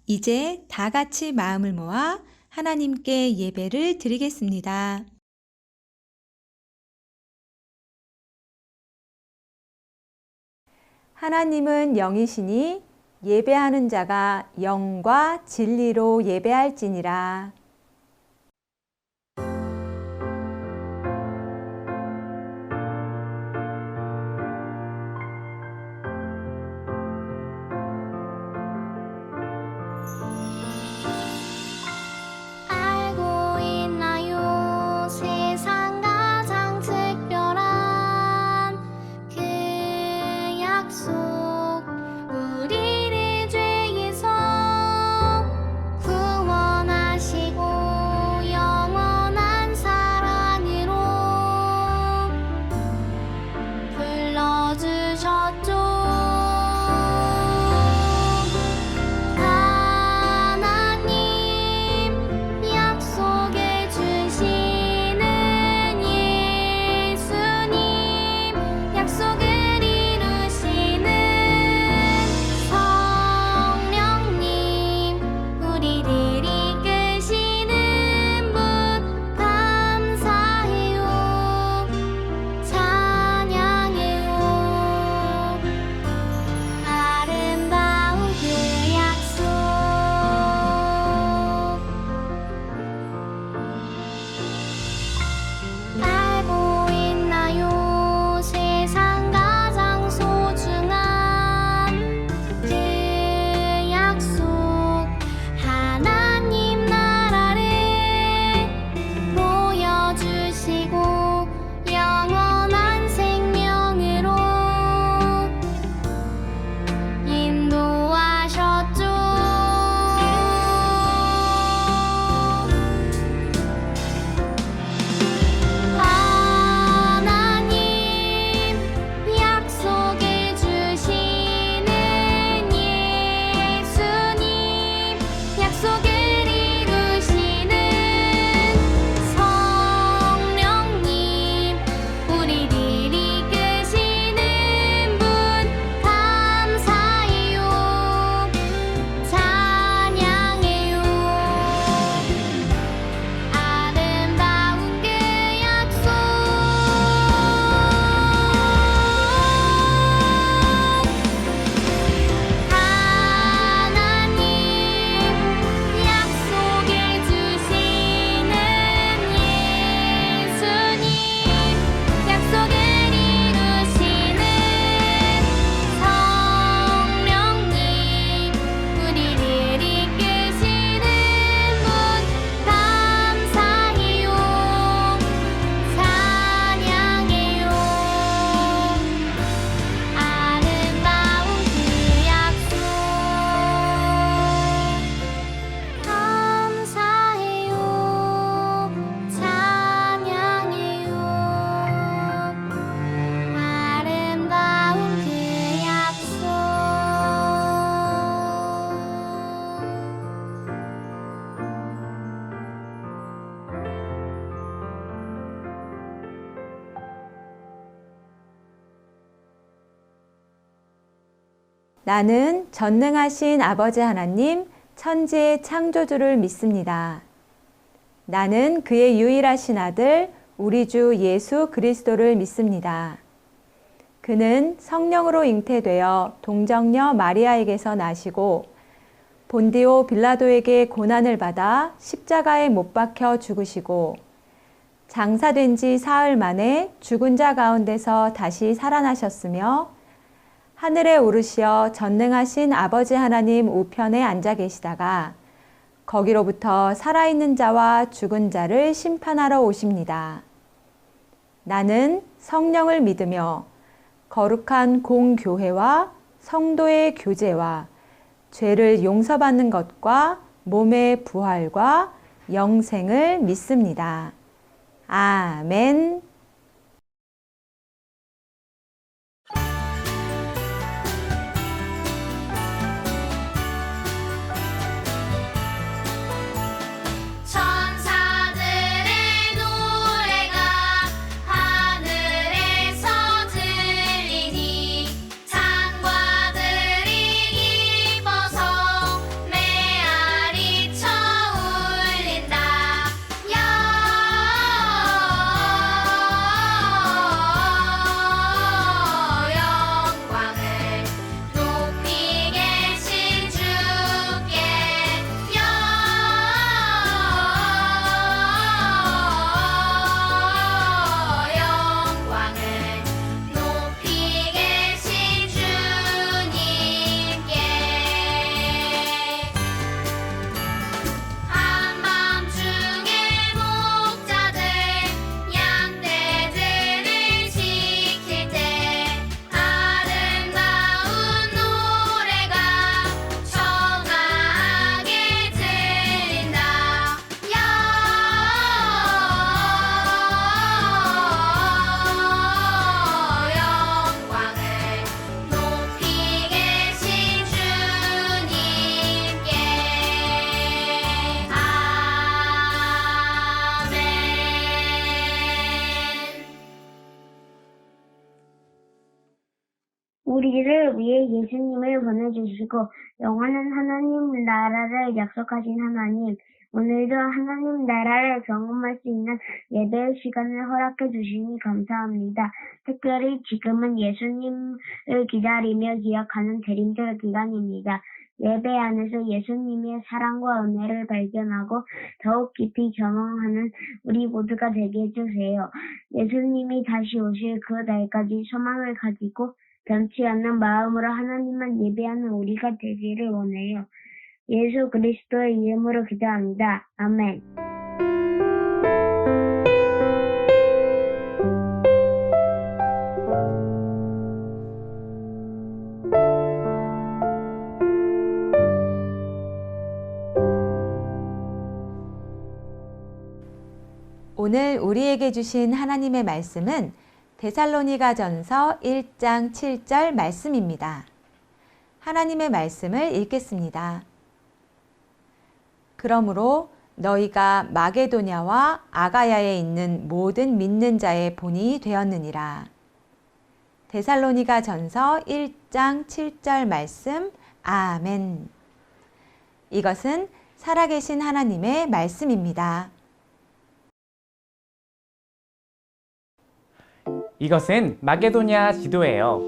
이제 다 같이 마음을 모아 하나님께 예배를 드리겠습니다. 하나님은 영이시니 예배하는 자가 영과 진리로 예배할지니라. 알고 있나요? 세상 가장 특별한 그 약속, 우리를 죄에서 구원하시고 영원한 사랑으로 불러주셨죠. 알고 있나요? 세상 가장 소중한 그 약속, 하나님 나라를 보여주시고 영원한 생명으로 인도하셨죠. 하나님 약속해 주시는 예수님, 약속을 이루시는 성령님, 우리를 이끄시는 분 감사해요, 찬양해요. 아름다운 그 약속, 하나님 약속해 주시는 예수님, 약속을 이루시는 성령님, 우리를 이끄시는 분 감사해요, 찬양해요. 아름다운 그 약속, 감사해요, 찬양해요. 아름다운 그 약속. 나는 전능하신 아버지 하나님, 천지의 창조주를 믿습니다. 나는 그의 유일하신 아들, 우리 주 예수 그리스도를 믿습니다. 그는 성령으로 잉태되어 동정녀 마리아에게서 나시고 본디오 빌라도에게 고난을 받아 십자가에 못 박혀 죽으시고 장사된 지 사흘 만에 죽은 자 가운데서 다시 살아나셨으며 하늘에 오르시어 전능하신 아버지 하나님 우편에 앉아 계시다가 거기로부터 살아있는 자와 죽은 자를 심판하러 오십니다. 나는 성령을 믿으며 거룩한 공교회와 성도의 교제와 죄를 용서받는 것과 몸의 부활과 영생을 믿습니다. 아멘. 천사들의 노래가 하늘에서 들리니 창과들이 기뻐서 우리를 위해 예수님을 보내주시고 영원한 하나님 나라를 약속하신 하나님, 오늘도 하나님 나라를 경험할 수 있는 예배 시간을 허락해 주시니 감사합니다. 특별히 지금은 예수님을 기다리며 기억하는 대림절 기간입니다. 예배 안에서 예수님의 사랑과 은혜를 발견하고 더욱 깊이 경험하는 우리 모두가 되게 해주세요. 예수님이 다시 오실 그 날까지 소망을 가지고 변치 않는 마음으로 하나님만 예배하는 우리가 되기를 원해요. 예수 그리스도의 이름으로 기도합니다. 아멘. 오늘 우리에게 주신 하나님의 말씀은 데살로니가전서 1장 7절 말씀입니다. 하나님의 말씀을 읽겠습니다. 그러므로 너희가 마게도냐와 아가야에 있는 모든 믿는 자의 본이 되었느니라. 데살로니가전서 1장 7절 말씀. 아멘. 이것은 살아계신 하나님의 말씀입니다. 이것은 마게도냐 지도예요.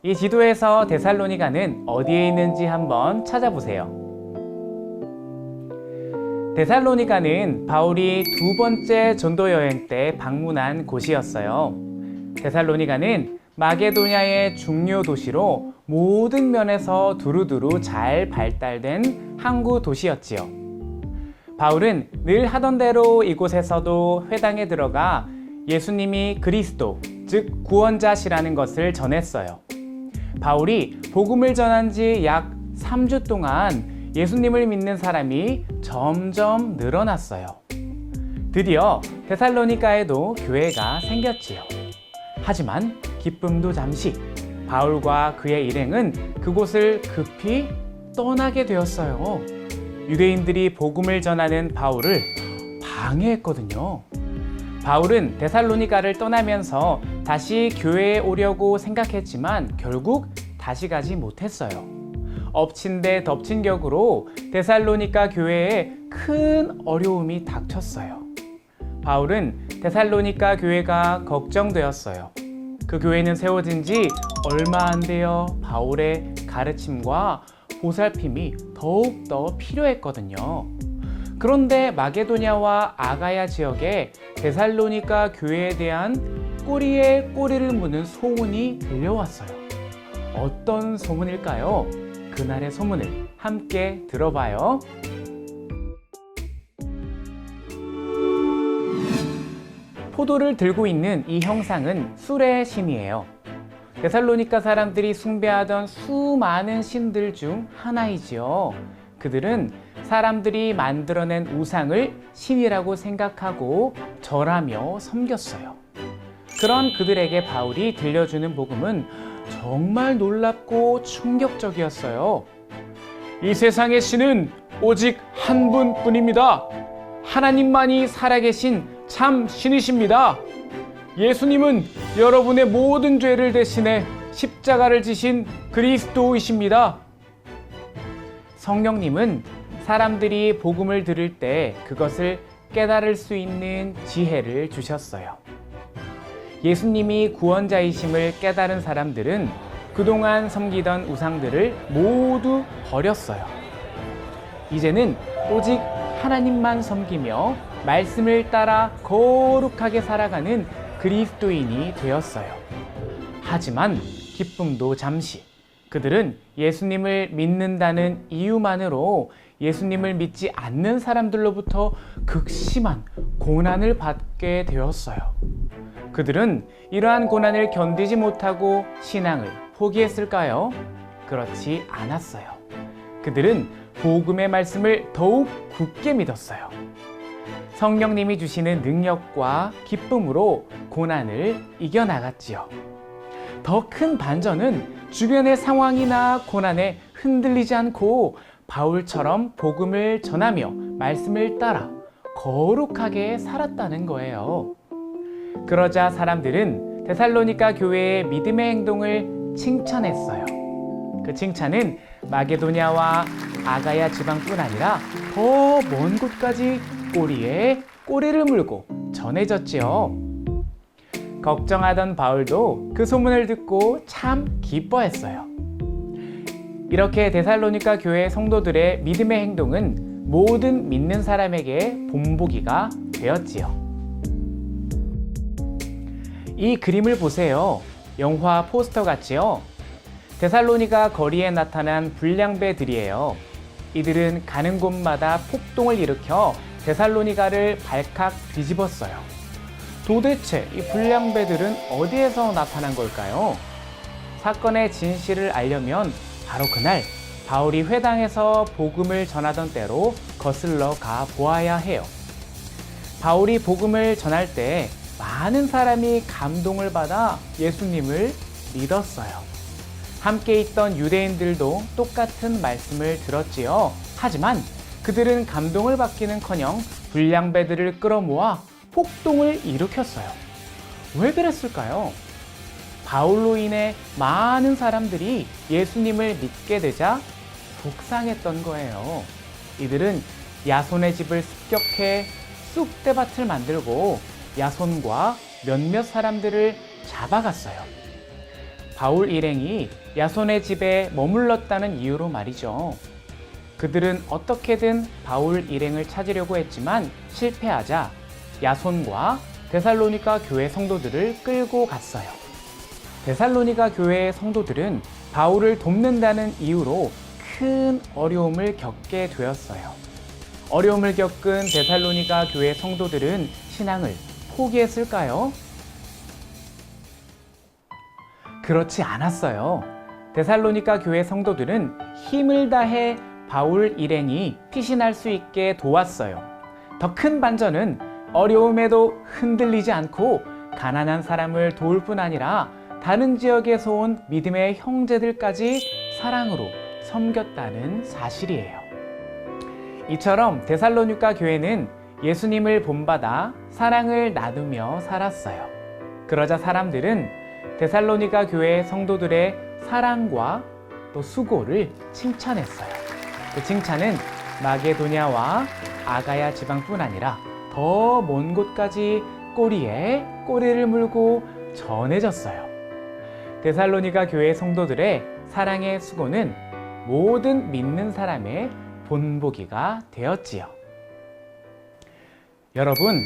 이 지도에서 데살로니가는 어디에 있는지 한번 찾아보세요. 데살로니가는 바울이 두 번째 전도 여행 때 방문한 곳이었어요. 데살로니가는 마게도냐의 중요 도시로 모든 면에서 두루두루 잘 발달된 항구 도시였지요. 바울은 늘 하던 대로 이곳에서도 회당에 들어가 예수님이 그리스도, 즉 구원자시라는 것을 전했어요. 바울이 복음을 전한 지 약 3주 동안 예수님을 믿는 사람이 점점 늘어났어요. 드디어 데살로니가에도 교회가 생겼지요. 하지만 기쁨도 잠시, 바울과 그의 일행은 그곳을 급히 떠나게 되었어요. 유대인들이 복음을 전하는 바울을 방해했거든요. 바울은 데살로니가를 떠나면서 다시 교회에 오려고 생각했지만 결국 다시 가지 못했어요. 엎친 데 덮친 격으로 데살로니가 교회에 큰 어려움이 닥쳤어요. 바울은 데살로니가 교회가 걱정되었어요. 그 교회는 세워진 지 얼마 안 되어 바울의 가르침과 보살핌이 더욱더 필요했거든요. 그런데 마게도냐와 아가야 지역에 데살로니가 교회에 대한 꼬리에 꼬리를 무는 소문이 들려왔어요. 어떤 소문일까요? 그날의 소문을 함께 들어봐요. 포도를 들고 있는 이 형상은 술의 신이에요. 데살로니가 사람들이 숭배하던 수많은 신들 중 하나이지요. 그들은 사람들이 만들어낸 우상을 신이라고 생각하고 절하며 섬겼어요. 그런 그들에게 바울이 들려주는 복음은 정말 놀랍고 충격적이었어요. 이 세상의 신은 오직 한 분뿐입니다. 하나님만이 살아계신 참 신이십니다. 예수님은 여러분의 모든 죄를 대신해 십자가를 지신 그리스도이십니다. 성령님은 사람들이 복음을 들을 때 그것을 깨달을 수 있는 지혜를 주셨어요. 예수님이 구원자이심을 깨달은 사람들은 그동안 섬기던 우상들을 모두 버렸어요. 이제는 오직 하나님만 섬기며 말씀을 따라 거룩하게 살아가는 그리스도인이 되었어요. 하지만 기쁨도 잠시. 그들은 예수님을 믿는다는 이유만으로 예수님을 믿지 않는 사람들로부터 극심한 고난을 받게 되었어요. 그들은 이러한 고난을 견디지 못하고 신앙을 포기했을까요? 그렇지 않았어요. 그들은 복음의 말씀을 더욱 굳게 믿었어요. 성령님이 주시는 능력과 기쁨으로 고난을 이겨나갔지요. 더 큰 반전은 주변의 상황이나 고난에 흔들리지 않고 바울처럼 복음을 전하며 말씀을 따라 거룩하게 살았다는 거예요. 그러자 사람들은 데살로니가 교회의 믿음의 행동을 칭찬했어요. 그 칭찬은 마게도냐와 아가야 지방뿐 아니라 더 먼 곳까지 꼬리에 꼬리를 물고 전해졌지요. 걱정하던 바울도 그 소문을 듣고 참 기뻐했어요. 이렇게 데살로니가 교회 성도들의 믿음의 행동은 모든 믿는 사람에게 본보기가 되었지요. 이 그림을 보세요. 영화 포스터 같지요? 데살로니가 거리에 나타난 불량배들이에요. 이들은 가는 곳마다 폭동을 일으켜 데살로니가를 발칵 뒤집었어요. 도대체 이 불량배들은 어디에서 나타난 걸까요? 사건의 진실을 알려면 바로 그날 바울이 회당에서 복음을 전하던 때로 거슬러 가 보아야 해요. 바울이 복음을 전할 때 많은 사람이 감동을 받아 예수님을 믿었어요. 함께 있던 유대인들도 똑같은 말씀을 들었지요. 하지만 그들은 감동을 받기는커녕 불량배들을 끌어모아 폭동을 일으켰어요. 왜 그랬을까요? 바울로 인해 많은 사람들이 예수님을 믿게 되자 속상했던 거예요. 이들은 야손의 집을 습격해 쑥대밭을 만들고 야손과 몇몇 사람들을 잡아갔어요. 바울 일행이 야손의 집에 머물렀다는 이유로 말이죠. 그들은 어떻게든 바울 일행을 찾으려고 했지만 실패하자 야손과 데살로니가 교회 성도들을 끌고 갔어요. 데살로니가 교회의 성도들은 바울을 돕는다는 이유로 큰 어려움을 겪게 되었어요. 어려움을 겪은 데살로니가 교회 성도들은 신앙을 포기했을까요? 그렇지 않았어요. 데살로니가 교회 성도들은 힘을 다해 바울 일행이 피신할 수 있게 도왔어요. 더 큰 반전은 어려움에도 흔들리지 않고 가난한 사람을 도울 뿐 아니라 다른 지역에서 온 믿음의 형제들까지 사랑으로 섬겼다는 사실이에요. 이처럼 데살로니가 교회는 예수님을 본받아 사랑을 나누며 살았어요. 그러자 사람들은 데살로니가 교회 성도들의 사랑과 또 수고를 칭찬했어요. 그 칭찬은 마게도냐와 아가야 지방뿐 아니라 더 먼 곳까지 꼬리에 꼬리를 물고 전해졌어요. 데살로니가 교회 성도들의 사랑의 수고는 모든 믿는 사람의 본보기가 되었지요. 여러분,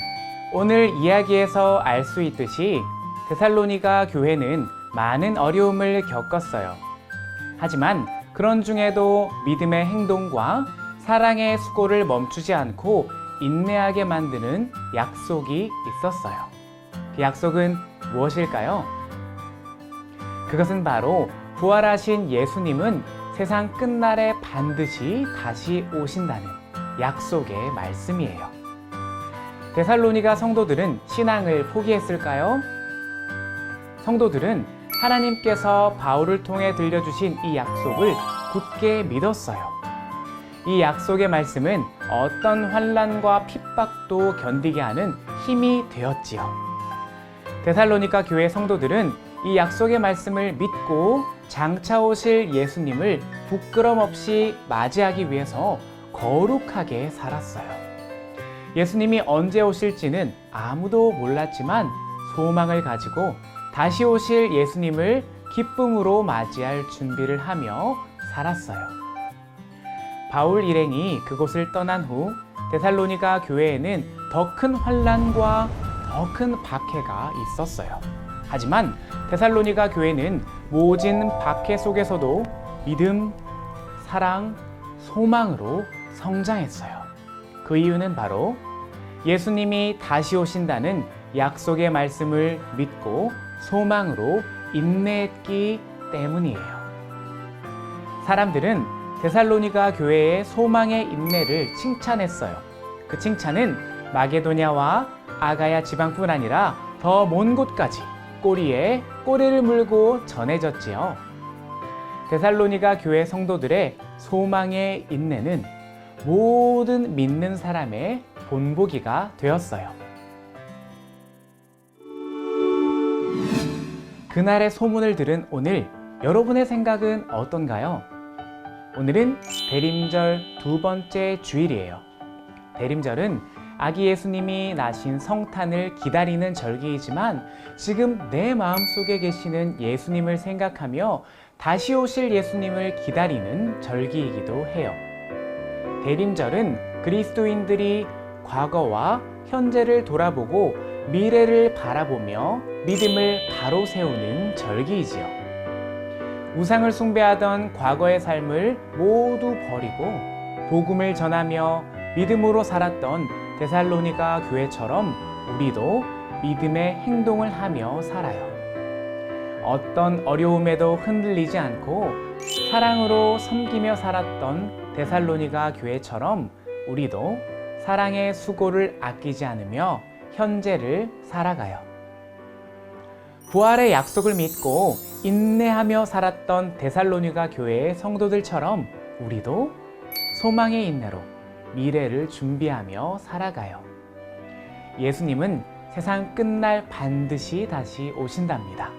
오늘 이야기에서 알 수 있듯이 데살로니가 교회는 많은 어려움을 겪었어요. 하지만 그런 중에도 믿음의 행동과 사랑의 수고를 멈추지 않고 인내하게 만드는 약속이 있었어요. 그 약속은 무엇일까요? 그것은 바로 부활하신 예수님은 세상 끝날에 반드시 다시 오신다는 약속의 말씀이에요. 데살로니가 성도들은 신앙을 포기했을까요? 성도들은 하나님께서 바울을 통해 들려주신 이 약속을 굳게 믿었어요. 이 약속의 말씀은 어떤 환난과 핍박도 견디게 하는 힘이 되었지요. 데살로니가 교회 성도들은 이 약속의 말씀을 믿고 장차 오실 예수님을 부끄럼 없이 맞이하기 위해서 거룩하게 살았어요. 예수님이 언제 오실지는 아무도 몰랐지만 소망을 가지고 다시 오실 예수님을 기쁨으로 맞이할 준비를 하며 살았어요. 바울 일행이 그곳을 떠난 후 데살로니가 교회에는 더 큰 환난과 더 큰 박해가 있었어요. 하지만 데살로니가 교회는 모진 박해 속에서도 믿음, 사랑, 소망으로 성장했어요. 그 이유는 바로 예수님이 다시 오신다는 약속의 말씀을 믿고 소망으로 인내했기 때문이에요. 사람들은 데살로니가 교회의 소망의 인내를 칭찬했어요. 그 칭찬은 마게도냐와 아가야 지방뿐 아니라 더 먼 곳까지 꼬리에 꼬리를 물고 전해졌지요. 데살로니가 교회 성도들의 소망의 인내는 모든 믿는 사람의 본보기가 되었어요. 그날의 소문을 들은 오늘 여러분의 생각은 어떤가요? 오늘은 대림절 두 번째 주일이에요. 대림절은 아기 예수님이 나신 성탄을 기다리는 절기이지만 지금 내 마음속에 계시는 예수님을 생각하며 다시 오실 예수님을 기다리는 절기이기도 해요. 대림절은 그리스도인들이 과거와 현재를 돌아보고 미래를 바라보며 믿음을 바로 세우는 절기이지요. 우상을 숭배하던 과거의 삶을 모두 버리고 복음을 전하며 믿음으로 살았던 데살로니가 교회처럼 우리도 믿음의 행동을 하며 살아요. 어떤 어려움에도 흔들리지 않고 사랑으로 섬기며 살았던 데살로니가 교회처럼 우리도 사랑의 수고를 아끼지 않으며 현재를 살아가요. 부활의 약속을 믿고 인내하며 살았던 데살로니가 교회의 성도들처럼 우리도 소망의 인내로 미래를 준비하며 살아가요. 예수님은 세상 끝날 반드시 다시 오신답니다.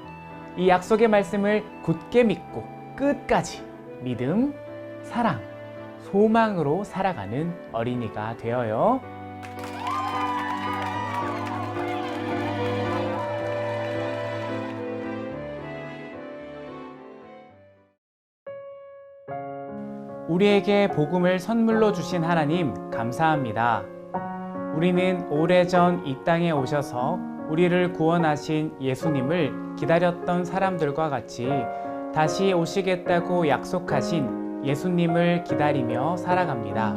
이 약속의 말씀을 굳게 믿고 끝까지 믿음, 사랑, 소망으로 살아가는 어린이가 되어요. 우리에게 복음을 선물로 주신 하나님 감사합니다. 우리는 오래전 이 땅에 오셔서 우리를 구원하신 예수님을 기다렸던 사람들과 같이 다시 오시겠다고 약속하신 예수님을 기다리며 살아갑니다.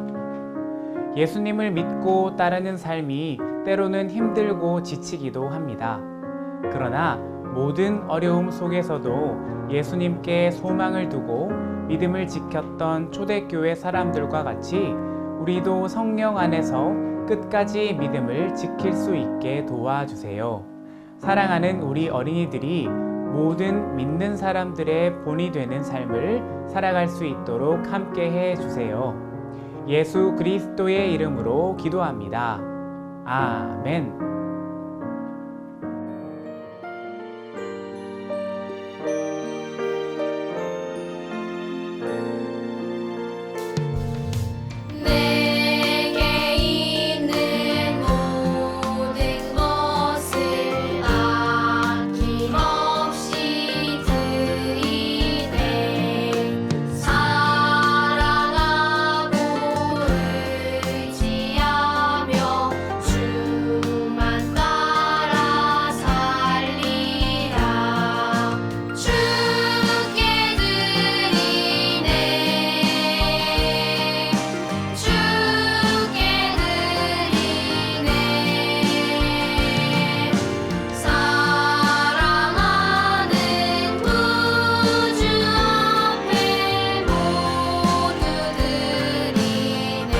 예수님을 믿고 따르는 삶이 때로는 힘들고 지치기도 합니다. 그러나 모든 어려움 속에서도 예수님께 소망을 두고 믿음을 지켰던 초대교회 사람들과 같이 우리도 성령 안에서 끝까지 믿음을 지킬 수 있게 도와주세요. 사랑하는 우리 어린이들이 모든 믿는 사람들의 본이 되는 삶을 살아갈 수 있도록 함께 해주세요. 예수 그리스도의 이름으로 기도합니다. 아멘. 내게 있는 모든 것을 아낌없이 드리네. 사랑하고 의지하며 주만 따라 살리라. 주께 드리네. 주께 드리네. 사랑하는 구주 앞에 모두 드리네.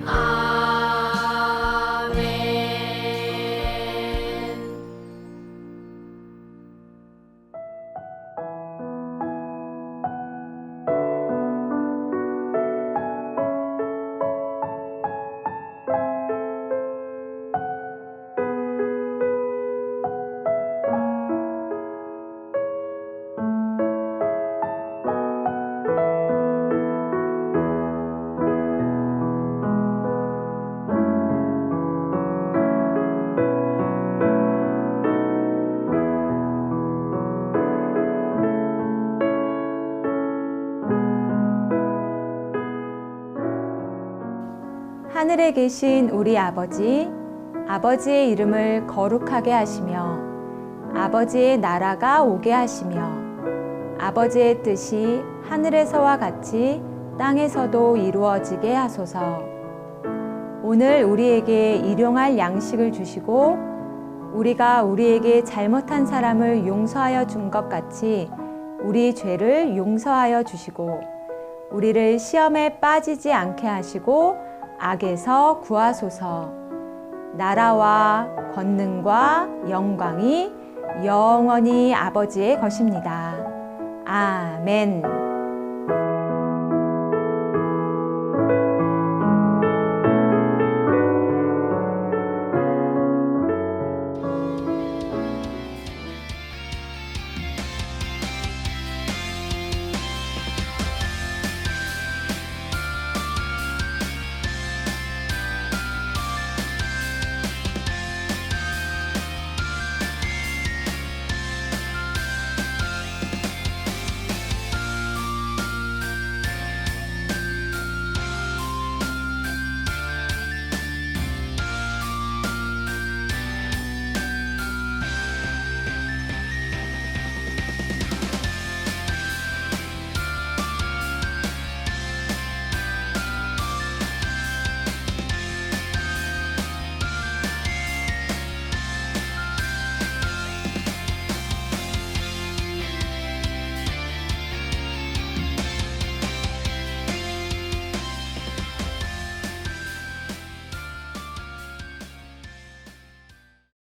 아멘. 하늘에 계신 우리 아버지, 아버지의 이름을 거룩하게 하시며 아버지의 나라가 오게 하시며 아버지의 뜻이 하늘에서와 같이 땅에서도 이루어지게 하소서. 오늘 우리에게 일용할 양식을 주시고 우리가 우리에게 잘못한 사람을 용서하여 준 것 같이 우리 죄를 용서하여 주시고 우리를 시험에 빠지지 않게 하시고 악에서 구하소서. 나라와 권능과 영광이 영원히 아버지의 것입니다. 아멘.